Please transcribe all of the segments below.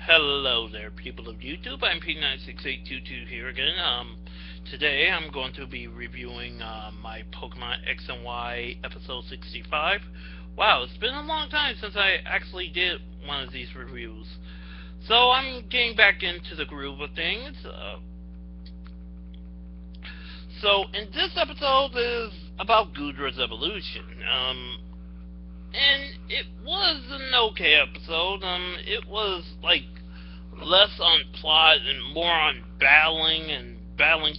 Hello there, people of YouTube. I'm P96822 here again. Today I'm going to be reviewing my Pokemon X and Y episode 65. Wow, it's been a long time since I actually did one of these reviews. So I'm getting back into the groove of things. So in this episode is about Goodra's evolution. And it was an okay episode. It was like less on plot and more on battling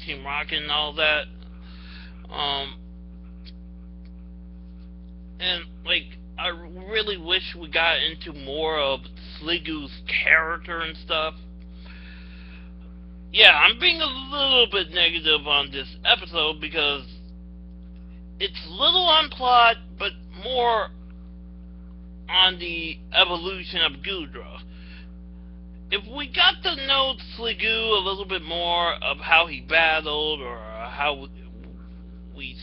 Team Rocket and all that. Um, and like I really wish we got into more of Sliggo's character and stuff. Yeah, I'm being a little bit negative on this episode because it's little on plot, but more on the evolution of Goodra. If we got to know Sliggo a little bit more of how he battled or how we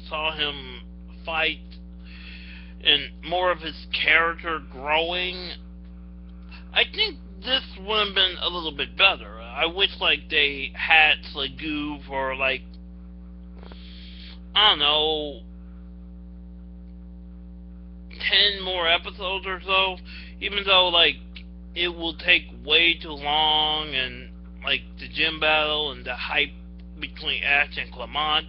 saw him fight and more of his character growing, I think this would have been a little bit better. I wish like they had Sliggo for like, I don't know, 10 more episodes or so, even though like it will take way too long, and like the gym battle and the hype between Ash and Clement.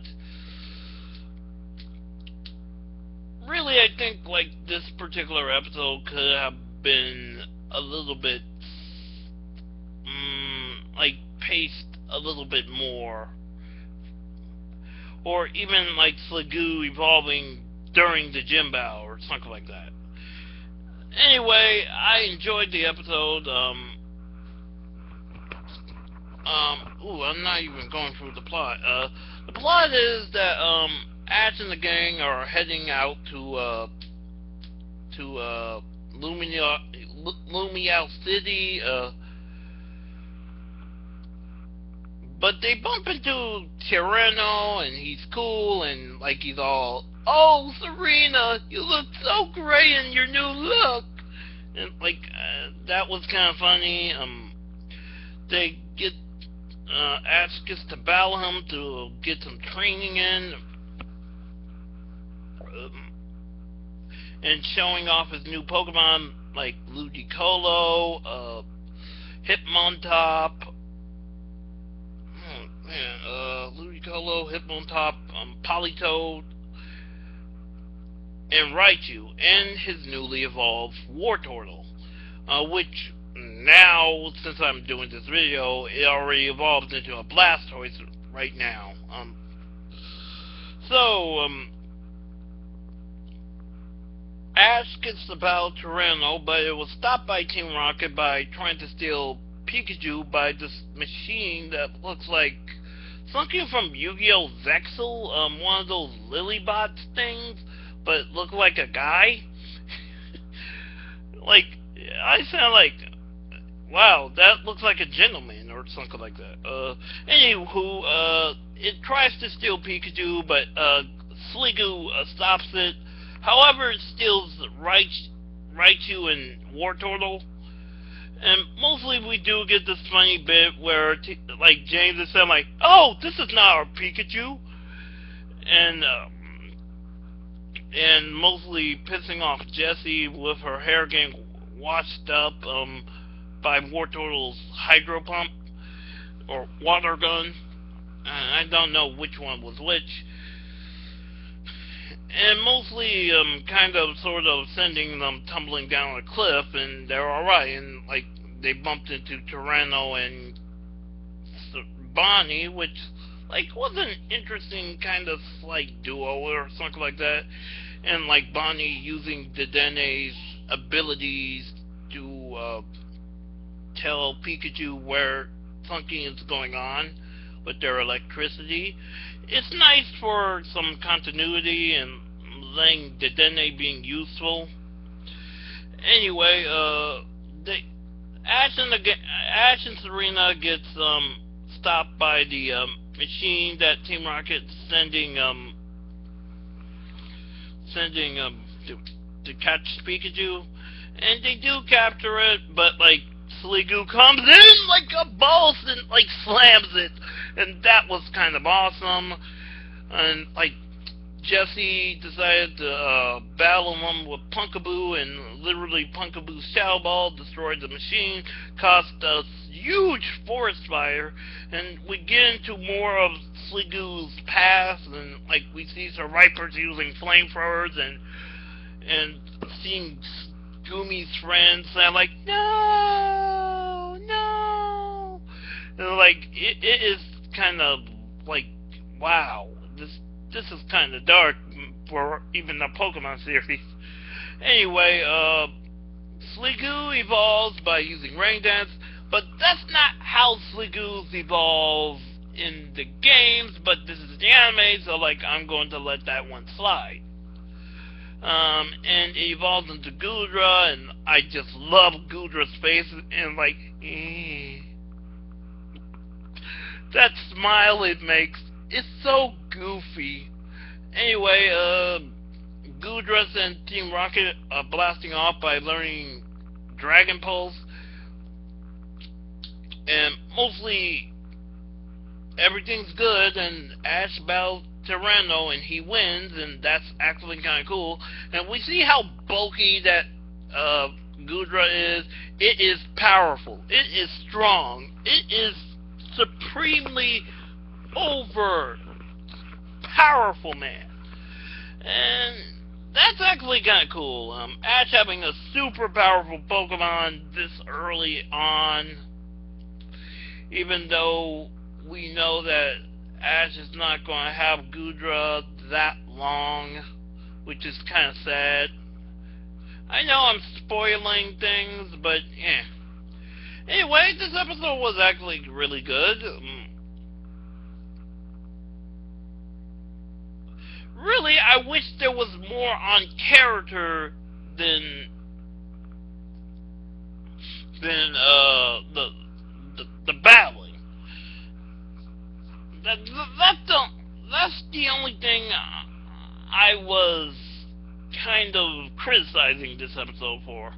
Really, I think like this particular episode could have been a little bit like paced a little bit more, or even like Sliggo evolving during the gym battle or something like that. Anyway, I enjoyed the episode. I'm not even going through the plot. The plot is that Ash and the gang are heading out to Lumia City. But they bump into Tyranno, and he's cool, and like he's all, "Oh, Serena, you look so great in your new look," and like that was kind of funny. They get Ash gets to battle him to get some training in, and showing off his new Pokemon like Ludicolo, Hitmontop. Ludicolo, Hitmontop, Politoed, and Raichu, and his newly evolved Wartortle, which now, since I'm doing this video, it already evolved into a Blastoise right now. Ash gets the battle Tyranno, but it was stopped by Team Rocket by trying to steal Pikachu by this machine that looks like something from Yu-Gi-Oh! Zexal, one of those Lilybots things, but look like a guy. Like, I sound like, wow, that looks like a gentleman or something like that. Anywho, it tries to steal Pikachu, but Sliggo stops it. However, it steals Raichu and Wartortle. And mostly we do get this funny bit where, like, James is saying, like, "Oh, this is not our Pikachu," and mostly pissing off Jessie with her hair getting washed up by Wartortle's hydro pump or water gun. I don't know which one was which. And mostly, kind of, sort of sending them tumbling down a cliff, and they're alright, and, like, they bumped into Tyranno and Bonnie, which, like, was an interesting kind of, like, duo or something like that, and, like, Bonnie using Dedenne's abilities to, tell Pikachu where something is going on with their electricity. It's nice for some continuity and letting Dedenne being useful. Anyway, Ash and Serena gets stopped by the machine that Team Rocket's sending to catch Pikachu, and they do capture it, but like Sliggo comes in like a boss and like slams it, and that was kind of awesome. And like Jesse decided to battle him with Punkaboo, and literally Punkaboo's Shadow Ball destroyed the machine, caused a huge forest fire, and we get into more of Sliggo's past, and like we see some Vipers using flamethrowers, and seeing Gumi's friends, and I'm like, no, no, and like it is kind of like, wow, this is kind of dark for even the Pokemon series. Anyway, Sliggo evolves by using Rain Dance, but that's not how Sliggo's evolve in the games, but this is the anime, so like I'm going to let that one slide. And it evolves into Goodra, and I just love Goodra's face, and like, that smile it makes, it's so goofy. Anyway, Goodra and Team Rocket are blasting off by learning Dragon Pulse, and mostly everything's good, and Ash battles Tyranno and he wins, and that's actually kind of cool. And we see how bulky that Goodra is. It is powerful. It is strong. It is supremely over powerful, man. And that's actually kind of cool. Ash having a super powerful Pokemon this early on, even though we know that Ash is not going to have Goodra that long, which is kind of sad. I know I'm spoiling things, but yeah. Anyway, this episode was actually really good. Really, I wish there was more on character than the battling. That's the only thing I was kind of criticizing this episode for.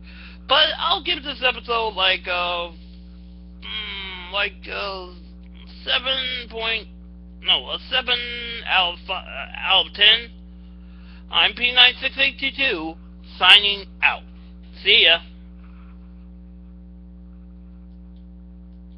But I'll give this episode like a 7 out of 10. I'm P96822 signing out. See ya.